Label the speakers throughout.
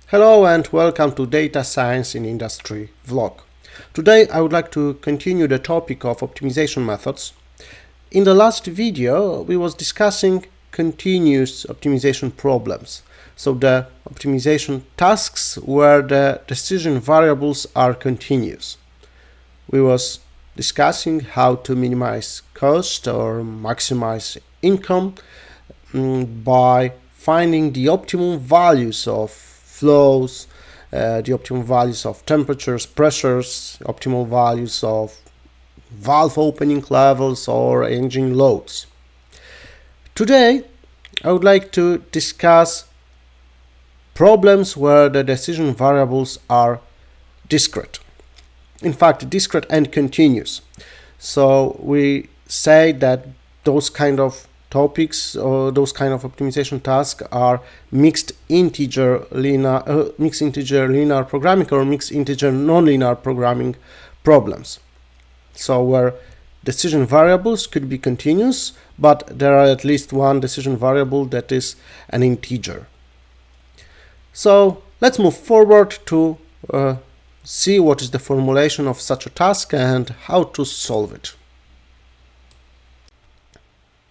Speaker 1: Hello and welcome to Data Science in Industry vlog. Today I would like to continue the topic of optimization methods. In the last video we was discussing continuous optimization problems. So the optimization tasks where the decision variables are continuous. We was discussing how to minimize cost or maximize income by finding the optimum values of flows, the optimum values of temperatures, pressures, optimal values of valve opening levels or engine loads. Today, I would like to discuss problems where the decision variables are discrete. In fact, discrete and continuous. So we say that those kind of topics or those kind of optimization tasks are mixed integer linear programming or mixed integer non-linear programming problems. So where decision variables could be continuous, but there are at least one decision variable that is an integer. So let's move forward to see what is the formulation of such a task and how to solve it.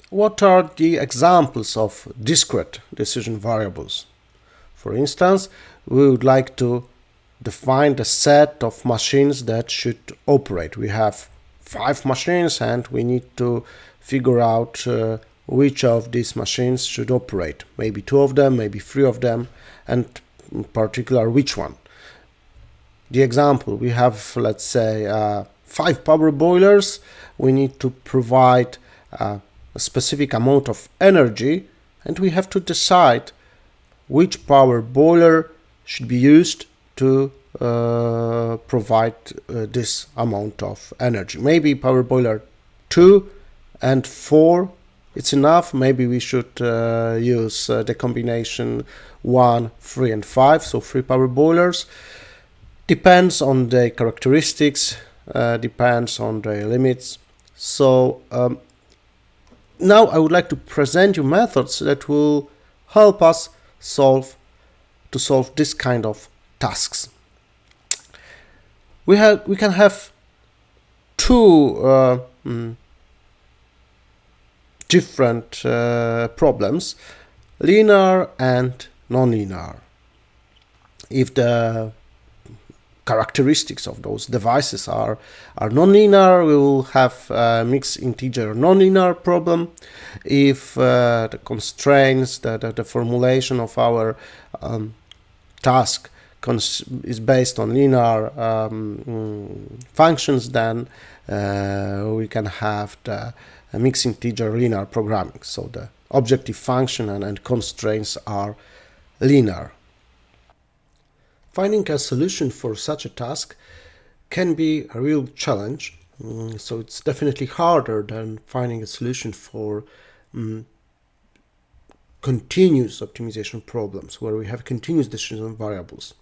Speaker 1: What are the examples of discrete decision variables? For instance, we would like to define the set of machines that should operate. We have 5 machines and we need to figure out which of these machines should operate. Maybe 2 of them, maybe 3 of them, and in particular which one. The example, we have, let's say, 5 power boilers. We need to provide a specific amount of energy, and we have to decide which power boiler should be used to provide this amount of energy. Maybe power boiler 2 and 4 it's enough. Maybe we should use the combination 1, 3 and 5, so 3 power boilers. Depends on the characteristics, depends on the limits. So now I would like to present you methods that will help us solve this kind of tasks. We can have 2 different problems, linear and non-linear. If the characteristics of those devices are non-linear, we will have a mixed integer non-linear problem. If the constraints, the formulation of our task is based on linear functions, then we can have the mixed integer linear programming. So the objective function and constraints are linear. Finding a solution for such a task can be a real challenge, so it's definitely harder than finding a solution for continuous optimization problems where we have continuous decision variables.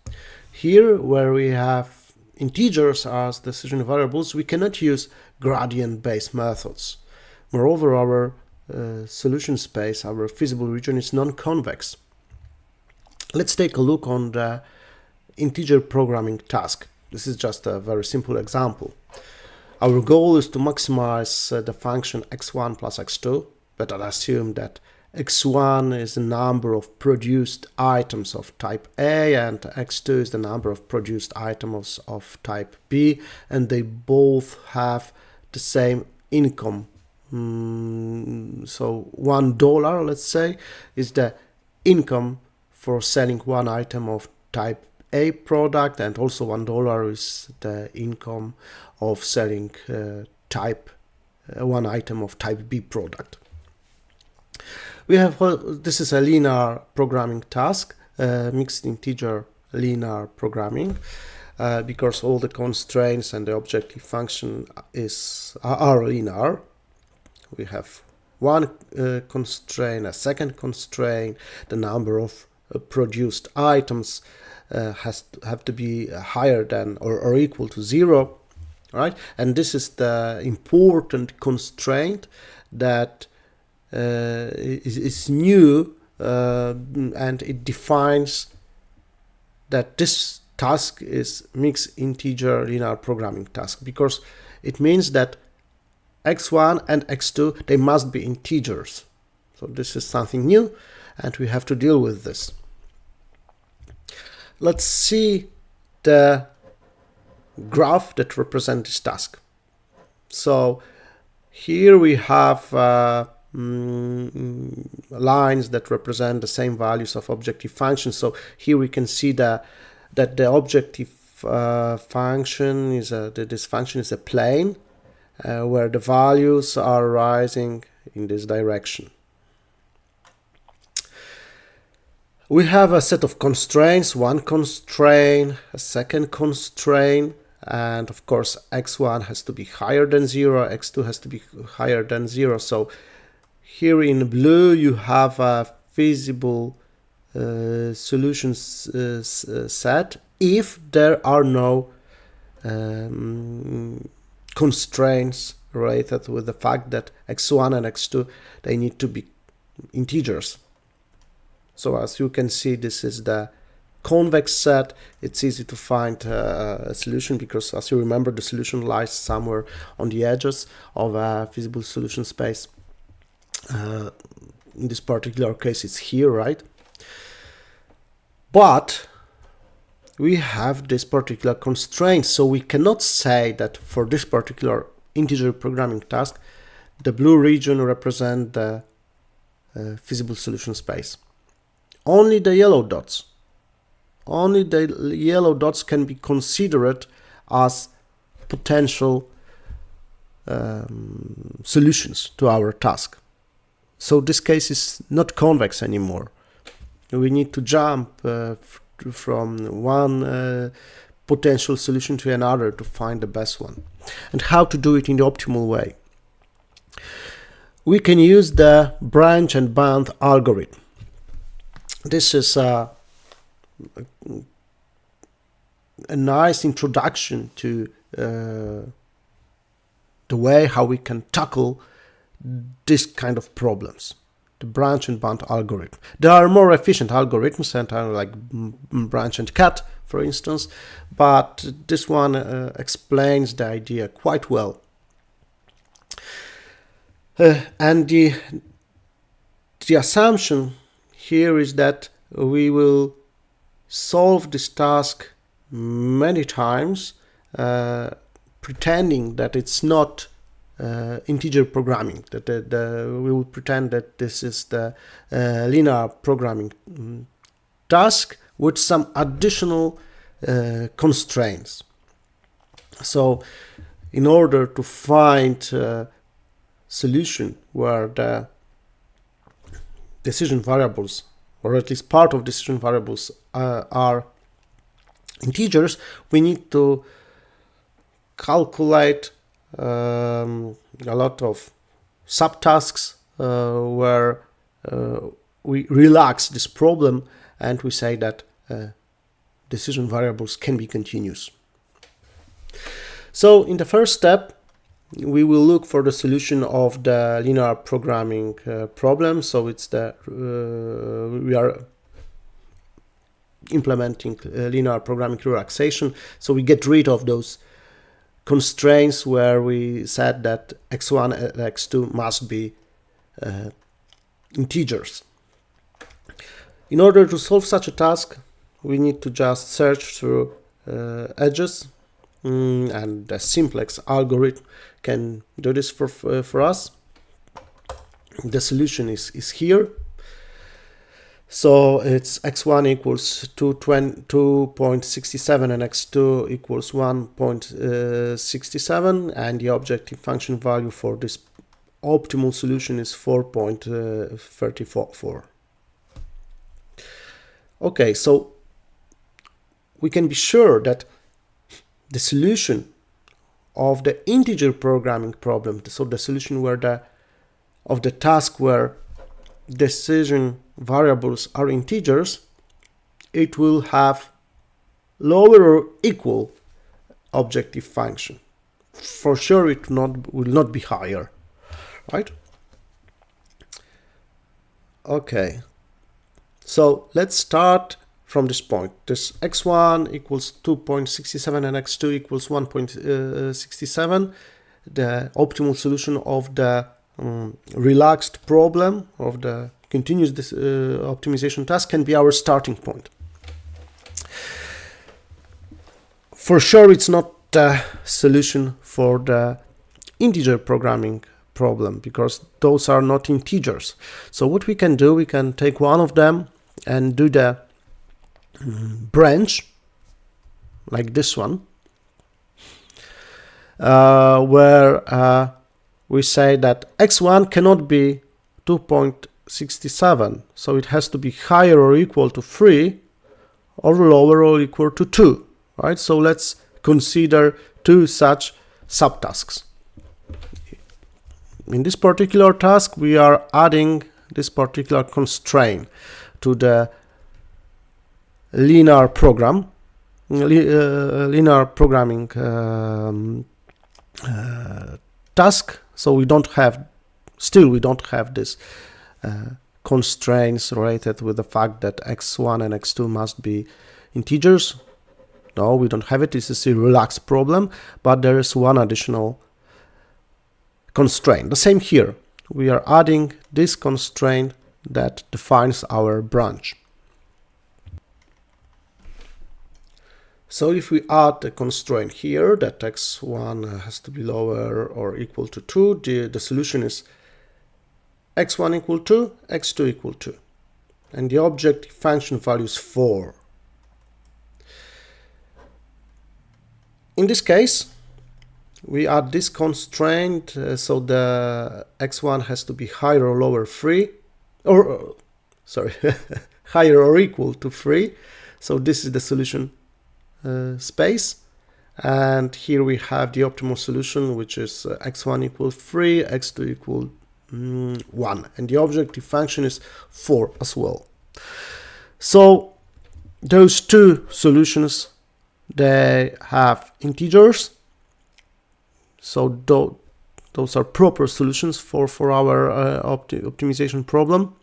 Speaker 1: Here, where we have integers as decision variables, we cannot use gradient-based methods. Moreover, our solution space, our feasible region, is non-convex. Let's take a look on the integer programming task. This is just a very simple example. Our goal is to maximize the function x1 plus x2, but I assume that x1 is the number of produced items of type A and x2 is the number of produced items of type B, and they both have the same income. So $1, let's say, is the income for selling one item of type A product, and also $1 is the income of selling one item of type B product. We have this is a linear programming task, mixed integer linear programming, because all the constraints and the objective function are linear. We have one constraint, a second constraint, the number of produced items have to be higher than or equal to 0, right? And this is the important constraint that is new, and it defines that this task is mixed integer linear programming task, because it means that x1 and x2, they must be integers. So this is something new, and we have to deal with this. Let's see the graph that represents this task. So here we have lines that represent the same values of objective functions. So here we can see that the objective function is this function is a plane where the values are rising in this direction. We have a set of constraints, one constraint, a second constraint, and of course x1 has to be higher than 0, x2 has to be higher than 0. So here in blue you have a feasible solutions set if there are no constraints related with the fact that x1 and x2, they need to be integers. So as you can see, this is the convex set. It's easy to find a solution because, as you remember, the solution lies somewhere on the edges of a feasible solution space. In this particular case, it's here, right? But we have this particular constraint, so we cannot say that for this particular integer programming task, the blue region represents the feasible solution space. Only the yellow dots. Only the yellow dots can be considered as potential solutions to our task. So this case is not convex anymore. We need to jump from one potential solution to another to find the best one. And how to do it in the optimal way? We can use the branch and bound algorithm. This is a nice introduction to the way how we can tackle this kind of problems, the branch and bound algorithm. There are more efficient algorithms, and like branch and cut, for instance, but this one explains the idea quite well. And the assumption here is that we will solve this task many times, pretending that it's not integer programming, that we will pretend that this is the linear programming task with some additional constraints. So in order to find a solution where the decision variables, or at least part of decision variables, are integers, we need to calculate a lot of subtasks where we relax this problem and we say that decision variables can be continuous. So in the first step, we will look for the solution of the linear programming problem. So it's the we are implementing linear programming relaxation. So we get rid of those constraints where we said that x1 and x2 must be integers. In order to solve such a task, we need to just search through edges, and the simplex algorithm can do this for us. The solution is here. So it's x1 equals 2.67 and x2 equals 1.67, and the objective function value for this optimal solution is 4.34. Okay, so we can be sure that the solution of the integer programming problem, so the solution where of the task where decision variables are integers, it will have lower or equal objective function. For sure it will not be higher, right? Okay, so let's start from this point. This x1 equals 2.67 and x2 equals 1.67. The optimal solution of the relaxed problem of the continuous optimization task can be our starting point. For sure, it's not the solution for the integer programming problem, because those are not integers. So what we can do, we can take one of them and do the branch like this one, where we say that x1 cannot be 2.67, so it has to be higher or equal to 3 or lower or equal to 2, right? So let's consider two such subtasks. In this particular task, we are adding this particular constraint to the linear programming task. So we don't have this constraints related with the fact that x1 and x2 must be integers. No, we don't have it. This is a relaxed problem, but there is one additional constraint. The same here. We are adding this constraint that defines our branch. So if we add the constraint here that x1 has to be lower or equal to 2, the solution is x1 equal to, x2 equal to, and the objective function value is 4. In this case, we add this constraint, so the x1 has to be higher or lower 3, or sorry, higher or equal to 3. So this is the solution space, and here we have the optimal solution, which is x1 equals 3, x2 equals 1, and the objective function is 4 as well. So those two solutions, they have integers, so those are proper solutions for our optimization problem,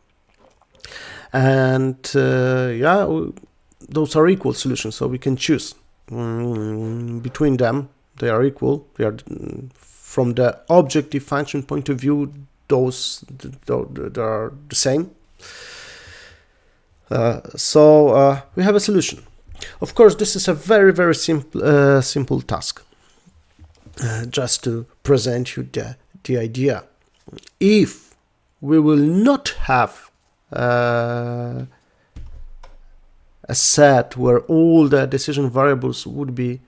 Speaker 1: and yeah, those are equal solutions, so we can choose between them. They are equal. They are, from the objective function point of view, those are the same. So we have a solution. Of course, this is a very simple task. Just to present you the idea. If we will not have a set where all the decision variables would be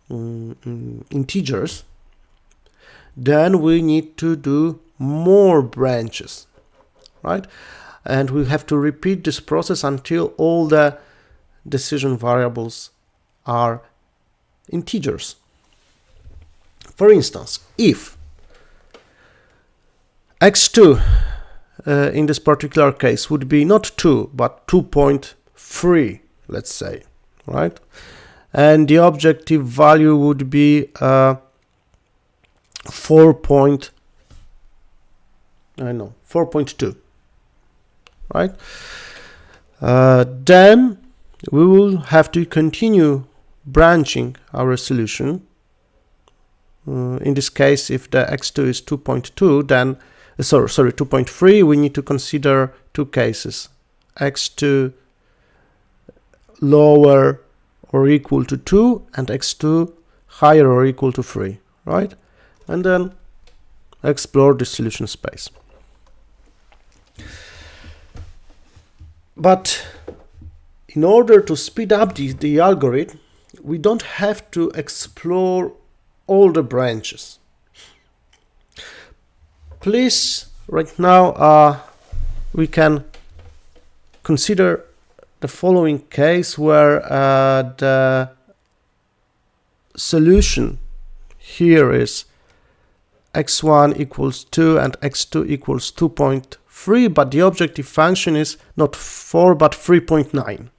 Speaker 1: integers, then we need to do more branches, right? And we have to repeat this process until all the decision variables are integers. For instance, if x2 in this particular case would be not 2 but 2.3, let's say, right? And the objective value would be 4.2, right? Then we will have to continue branching our solution. In this case, if the x2 is 2.2, then 2.3, we need to consider two cases: x2 lower or equal to 2 and x2 higher or equal to 3, right? And then explore the solution space. But in order to speed up the algorithm, we don't have to explore all the branches. Please, right now, we can consider the following case where the solution here is x1 equals 2 and x2 equals 2.3, but the objective function is not 4 but 3.9.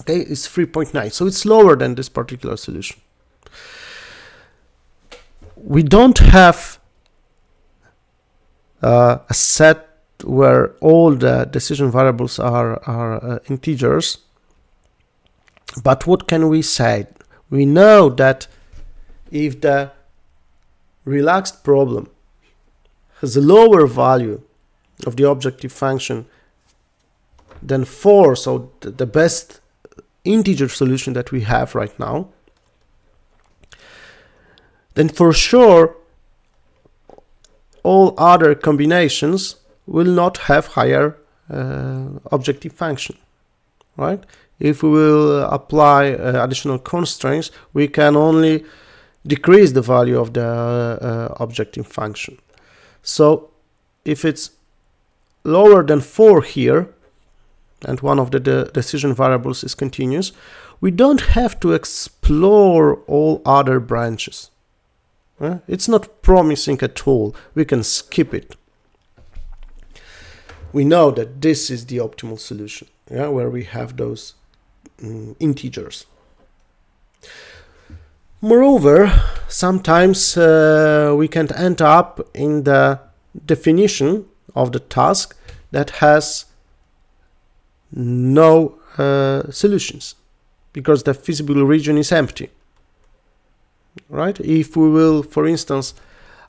Speaker 1: Okay, it's 3.9, so it's lower than this particular solution. We don't have a set where all the decision variables are integers. But what can we say? We know that if the relaxed problem has a lower value of the objective function than 4, so the best integer solution that we have right now, then for sure all other combinations will not have higher objective function, right? If we will apply additional constraints, we can only decrease the value of the objective function. So if it's lower than 4 here, and one of the decision variables is continuous, we don't have to explore all other branches. It's not promising at all. We can skip it. We know that this is the optimal solution, where we have those integers. Moreover, sometimes we can end up in the definition of the task that has no solutions, because the feasible region is empty, right? If we will, for instance,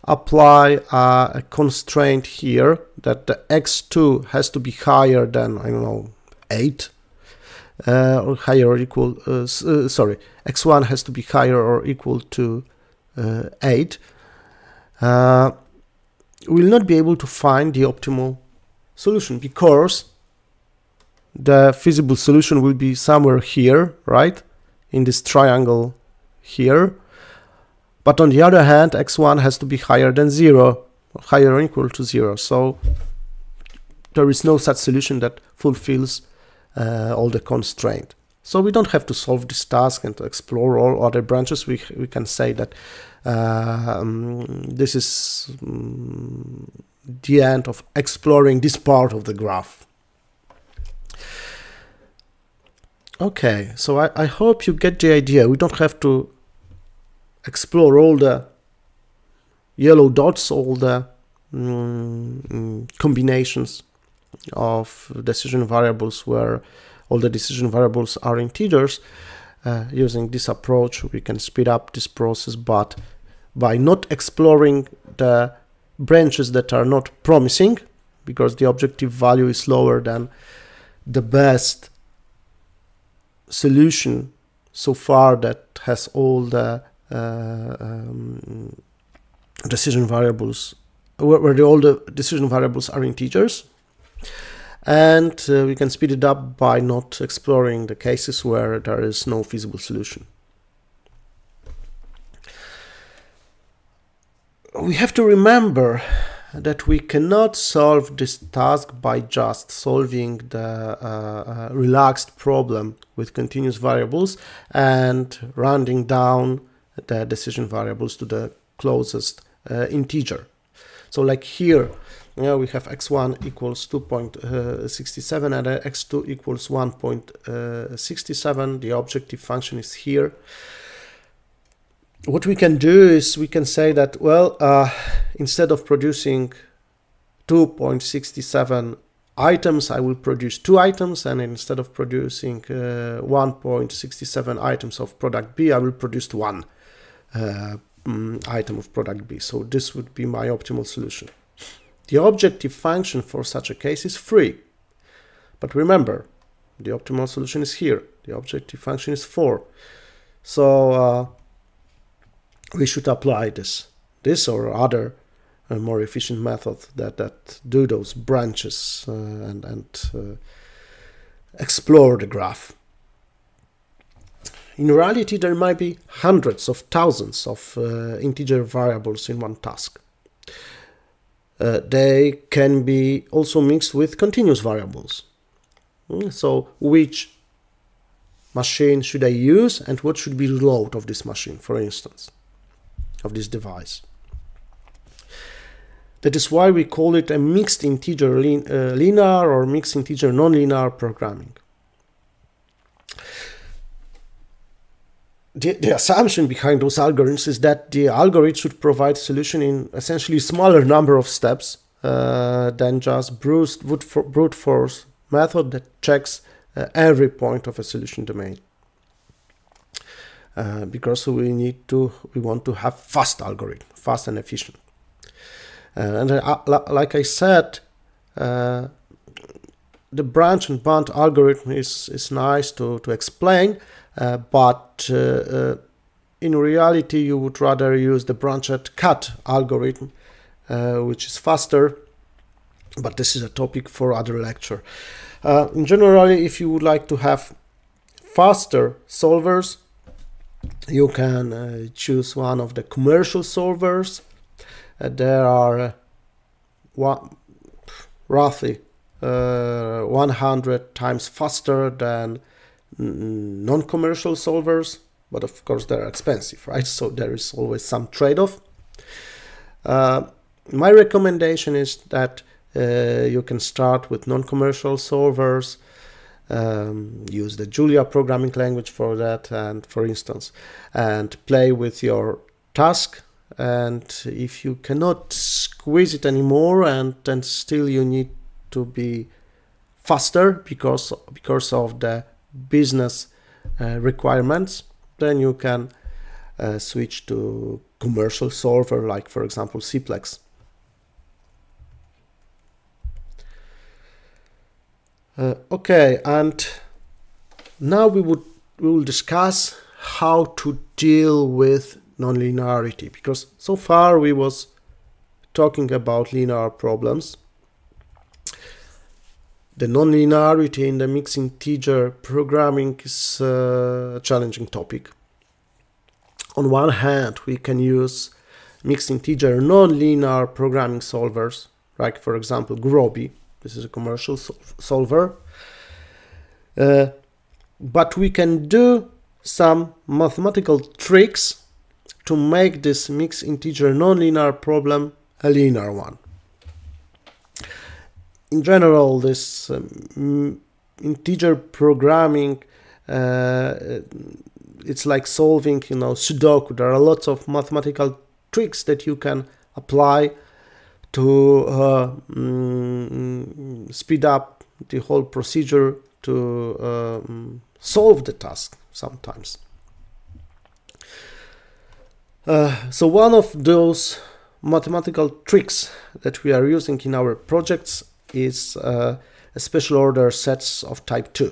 Speaker 1: apply a constraint here that the x2 has to be higher than, I don't know, 8, or higher or equal, x1 has to be higher or equal to 8, we'll not be able to find the optimal solution, because the feasible solution will be somewhere here, right, in this triangle here. But on the other hand, x1 has to be higher than 0, or higher or equal to 0. So there is no such solution that fulfills all the constraint. So we don't have to solve this task and to explore all other branches. We can say that this is the end of exploring this part of the graph. Okay, so I hope you get the idea. We don't have to explore all the yellow dots, all the combinations of decision variables where all the decision variables are integers. Using this approach, we can speed up this process, but by not exploring the branches that are not promising, because the objective value is lower than the best solution so far that has all the decision variables, where all the decision variables are integers. And we can speed it up by not exploring the cases where there is no feasible solution. We have to remember that we cannot solve this task by just solving the relaxed problem with continuous variables and rounding down the decision variables to the closest integer. So like here, we have x1 equals 2.67 and x2 equals 1.67. The objective function is here. What we can do is we can say that, well, instead of producing 2.67 items, I will produce 2 items, and instead of producing 1.67 items of product B, I will produce 1 item of product B. So this would be my optimal solution. The objective function for such a case is 3. But remember, the optimal solution is here. The objective function is 4. So we should apply this or other more efficient method that do those branches and explore the graph. In reality, there might be hundreds of thousands of integer variables in one task. They can be also mixed with continuous variables. So which machine should I use and what should be the load of this machine, for instance, of this device? That is why we call it a mixed integer linear or mixed integer non-linear programming. The assumption behind those algorithms is that the algorithm should provide solution in essentially smaller number of steps than just brute force method that checks every point of a solution domain. Because we want to have fast algorithm, fast and efficient. And like I said, the branch and bound algorithm is nice to explain, but in reality you would rather use the branched cut algorithm, which is faster, but this is a topic for other lecture. In general, if you would like to have faster solvers, you can choose one of the commercial solvers. There are roughly 100 times faster than non-commercial solvers, but of course they're expensive, right? So there is always some trade-off. My recommendation is that you can start with non-commercial solvers, use the Julia programming language for that, and for instance, and play with your task. And if you cannot squeeze it anymore, and still you need to be faster because of the business requirements, then you can switch to commercial solver, like for example Cplex. Okay, and now we will discuss how to deal with non-linearity, because so far we was talking about linear problems. The non-linearity in the mixed integer programming is a challenging topic. On one hand, we can use mixed integer non-linear programming solvers, like for example Groby. This is a commercial solver. But we can do some mathematical tricks to make this mixed integer non-linear problem a linear one. In general, this integer programming, it's like solving, Sudoku. There are lots of mathematical tricks that you can apply to speed up the whole procedure to solve the task sometimes. So one of those mathematical tricks that we are using in our projects is a special order sets of type 2.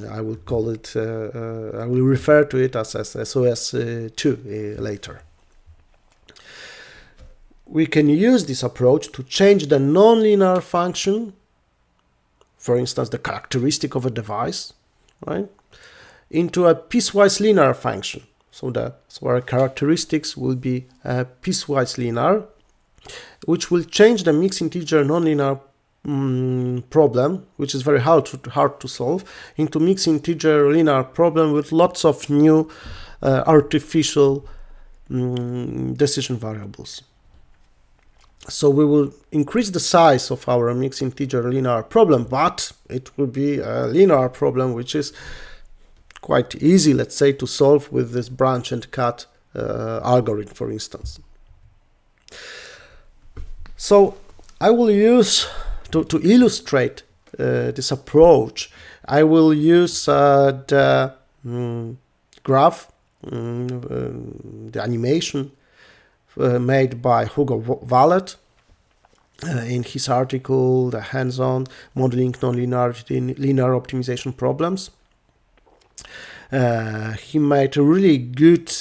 Speaker 1: I will call it, I will refer to it as SOS2 later. We can use this approach to change the non-linear function, for instance, the characteristic of a device, right, into a piecewise linear function. So our characteristics will be piecewise linear, which will change the mixed integer non-linear problem, which is very hard to solve, into mixed integer linear problem with lots of new artificial decision variables. So we will increase the size of our mixed integer linear problem, but it will be a linear problem which is quite easy, let's say, to solve with this branch and cut algorithm, for instance. So I will use, to illustrate this approach, I will use the graph, the animation made by Hugo Wallet in his article, The Hands-on Modeling Non-Linearity in Linear Optimization Problems. He made a really good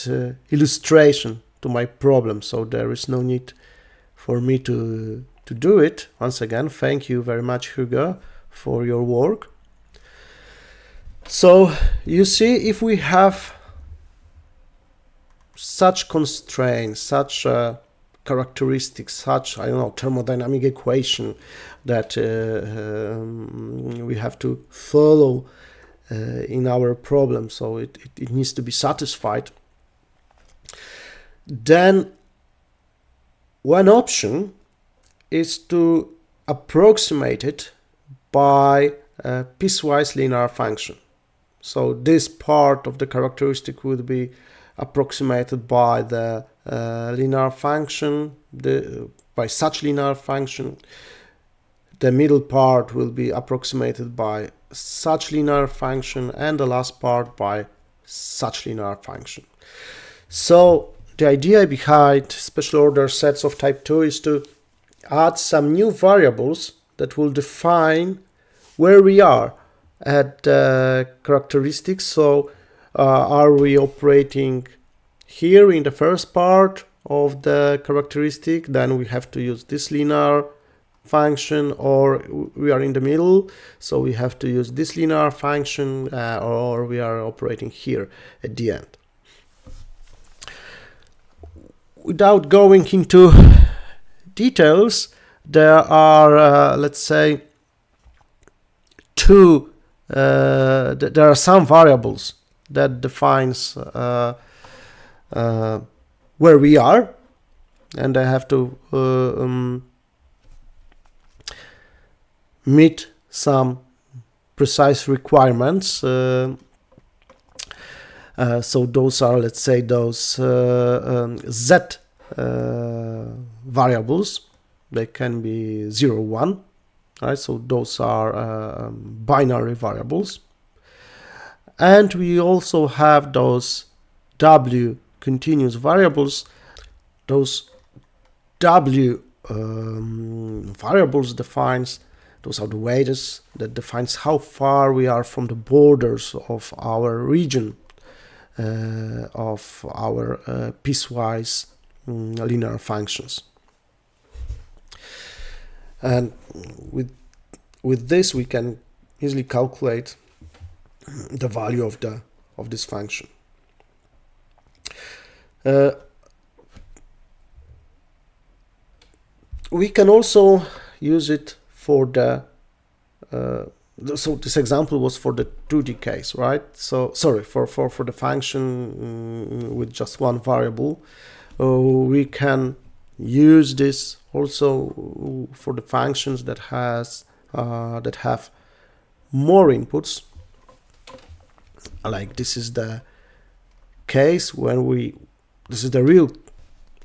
Speaker 1: illustration to my problem, so there is no need for me to do it. Once again, thank you very much, Hugo, for your work. So you see, if we have such constraints, such characteristics, such, thermodynamic equation that we have to follow in our problem, so it needs to be satisfied, then one option is to approximate it by a piecewise linear function. So this part of the characteristic would be approximated by the linear function, by such linear function. The middle part will be approximated by such linear function, and the last part by such linear function. So the idea behind special order sets of type 2 is to add some new variables that will define where we are at characteristics. So are we operating here in the first part of the characteristic, then we have to use this linear function, or we are in the middle, so we have to use this linear function, or we are operating here at the end. Without going into details, there are let's say there are some variables that defines where we are, and I have to meet some precise requirements. So those are, let's say, those z variables. They can be 0, 1, right? So those are binary variables. And we also have those w continuous variables. Those w variables those are the weights that defines how far we are from the borders of our region, of our piecewise linear functions. And with this we can easily calculate the value of this function. We can also use it for the so this example was for the 2D case, right? So sorry, for the function with just one variable. We can use this also for the functions that have more inputs. Like this is the case when this is the real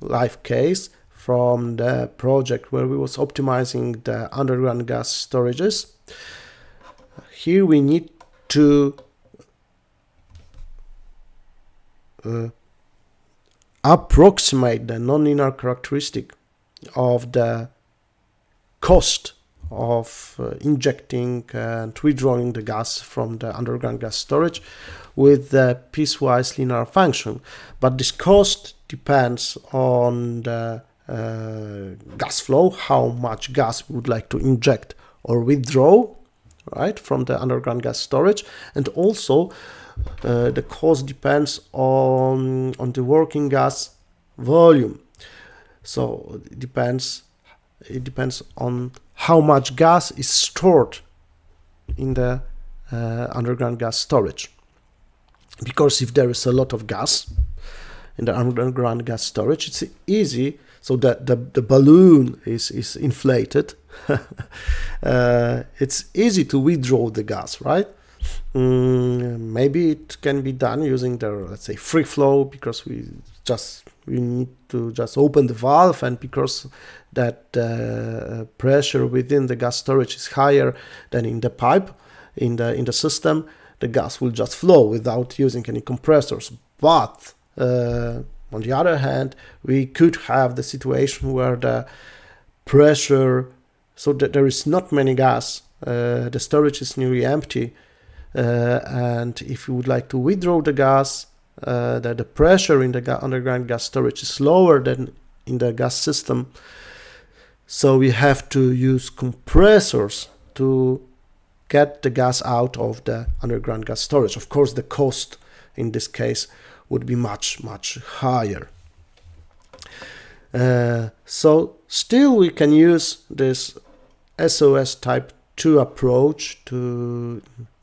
Speaker 1: life case from the project where we was optimizing the underground gas storages. Here we need to approximate the nonlinear characteristic of the cost of injecting and withdrawing the gas from the underground gas storage with the piecewise linear function. But this cost depends on the gas flow, how much gas we would like to inject or withdraw, right, from the underground gas storage, and also the cost depends on the working gas volume. So it depends on how much gas is stored in the underground gas storage. Because if there is a lot of gas in the underground gas storage, it's easy. So that the balloon is inflated. It's easy to withdraw the gas, right? Maybe it can be done using the, let's say, free flow, because we need to just open the valve, and because that pressure within the gas storage is higher than in the pipe, in the system, the gas will just flow without using any compressors. But on the other hand, we could have the situation where the pressure, so that there is not many gas, the storage is nearly empty, and if you would like to withdraw the gas, the pressure in the underground gas storage is lower than in the gas system. So we have to use compressors to get the gas out of the underground gas storage. Of course, the cost in this case would be much, much higher. So still we can use this SOS type 2 approach to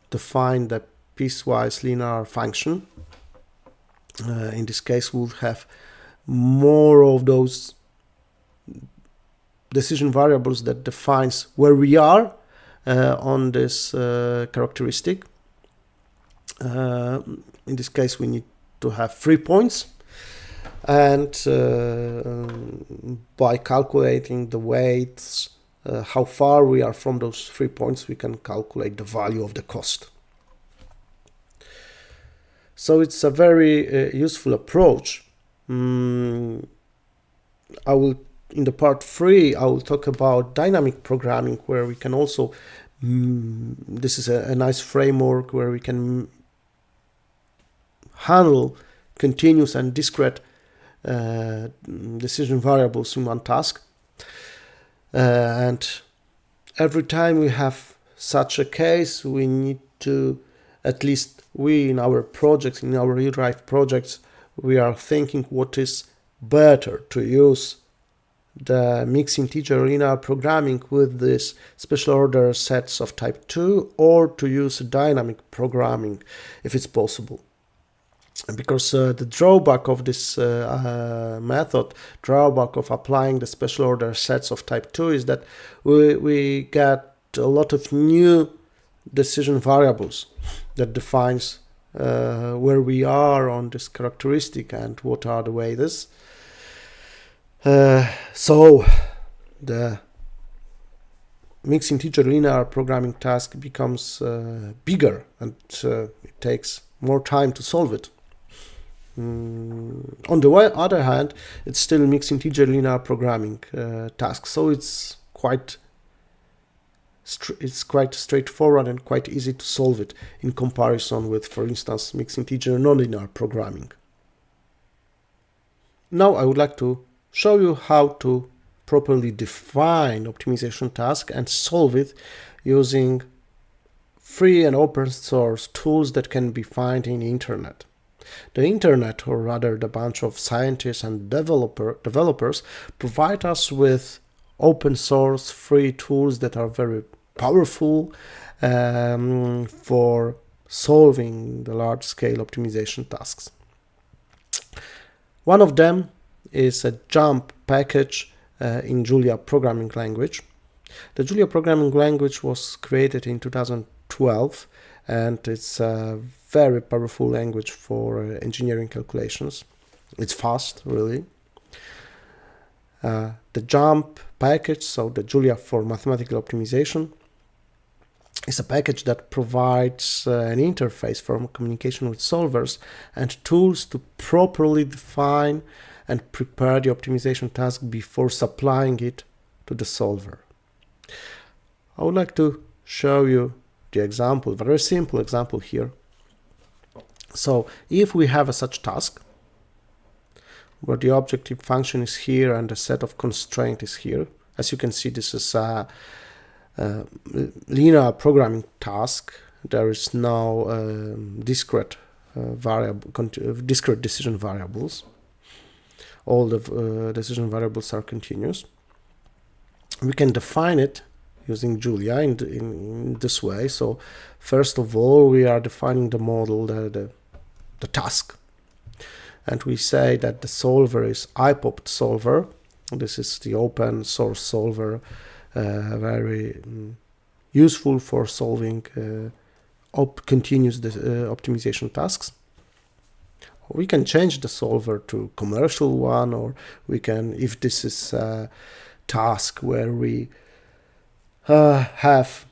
Speaker 1: define the piecewise linear function. In this case, we'll have more of those decision variables that defines where we are on this characteristic. In this case, we need to have 3 points. and by calculating the weights, how far we are from those 3 points, we can calculate the value of the cost. So it's a very useful approach. In the part 3, I will talk about dynamic programming, where we can also, this is a nice framework where we can handle continuous and discrete decision variables in one task. And every time we have such a case, we need to, at least we in our projects, in our real-life projects, we are thinking what is better, to use the mixed integer linear programming with this special order sets of type 2, or to use dynamic programming if it's possible. Because the drawback of this method, drawback of applying the special order sets of type 2, is that we get a lot of new decision variables that defines where we are on this characteristic and what are the weights. So the mixed integer linear programming task becomes bigger, and it takes more time to solve it. On the other hand, it's still mixed integer linear programming task, so it's quite straightforward and quite easy to solve it in comparison with, for instance, mixed integer non-linear programming. Now I would like to show you how to properly define optimization task and solve it using free and open source tools that can be found in the internet. The internet, or rather the bunch of scientists and developers, provide us with open source free tools that are very powerful for solving the large-scale optimization tasks. One of them is a jump package in Julia programming language. The Julia programming language was created in 2012, and it's a very powerful language for engineering calculations. It's fast, really. The jump package, so the Julia for mathematical optimization, is a package that provides an interface for communication with solvers and tools to properly define and prepare the optimization task before supplying it to the solver. I would like to show you the example, very simple example here. So if we have a such task where the objective function is here and the set of constraint is here, as you can see, this is a linear programming task. There is no discrete decision variables. All the decision variables are continuous. We can define it using Julia in this way. So first of all, we are defining the model, the task, and we say that the solver is IPOPT solver. This is the open source solver, very useful for solving continuous optimization tasks. We can change the solver to commercial one, or we can, if this is a task where we have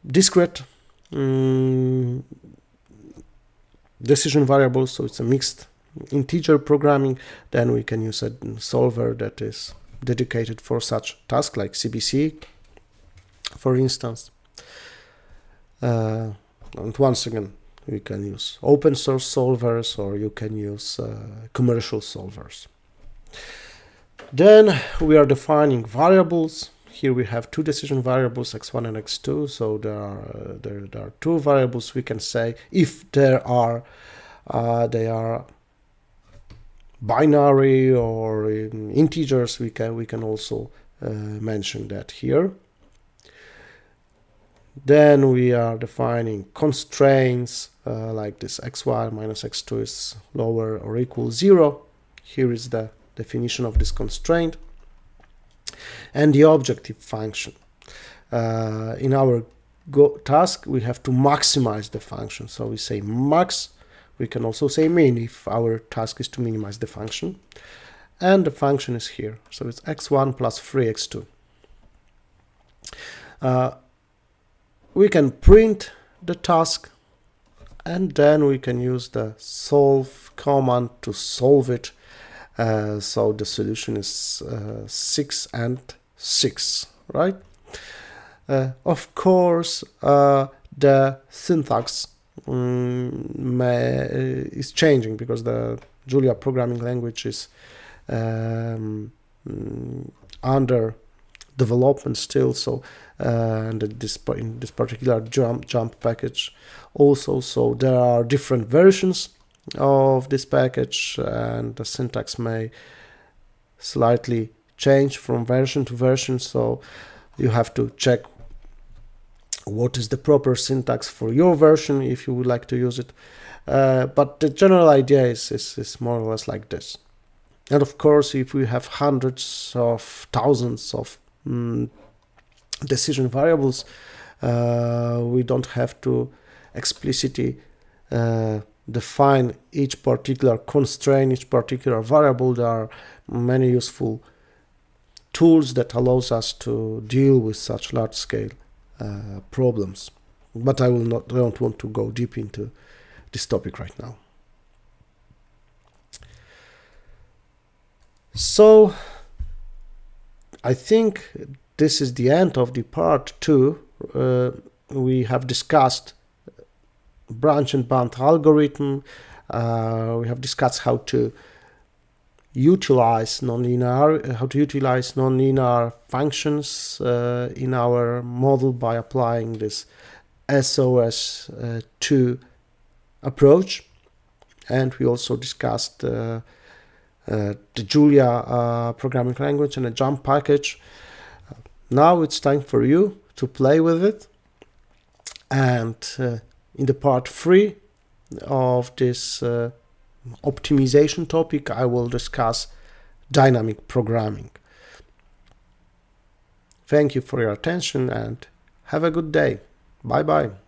Speaker 1: discrete decision variables, so it's a mixed integer programming, then we can use a solver that is dedicated for such tasks like CBC, for instance. And once again, you can use open source solvers, or you can use commercial solvers. Then we are defining variables. Here we have two decision variables, x1 and x2. So there are two variables. We can say if they are binary or integers, we can also mention that here. Then we are defining constraints like this x1 minus x2 is lower or equal 0. Here is the definition of this constraint. And the objective function. In our task, we have to maximize the function. So we say max We can also say min if our task is to minimize the function. And the function is here, so it's x1 plus 3x2. We can print the task, and then we can use the solve command to solve it. So the solution is 6 and 6, right? Of course, the syntax is changing because the Julia programming language is under development still, so and in this particular jump package also, so there are different versions of this package, and the syntax may slightly change from version to version, so you have to check what is the proper syntax for your version if you would like to use it, but the general idea is more or less like this. And of course, if we have hundreds of thousands of decision variables, we don't have to explicitly define each particular constraint, each particular variable. There are many useful tools that allows us to deal with such large-scale problems. But I don't want to go deep into this topic right now. So I think this is the end of the part 2. We have discussed branch and bound algorithm. We have discussed how to utilize nonlinear functions in our model by applying this SOS2 approach, and we also discussed the Julia programming language and a jump package. Now it's time for you to play with it, and in the part 3 of this optimization topic, I will discuss dynamic programming. Thank you for your attention and have a good day. Bye bye.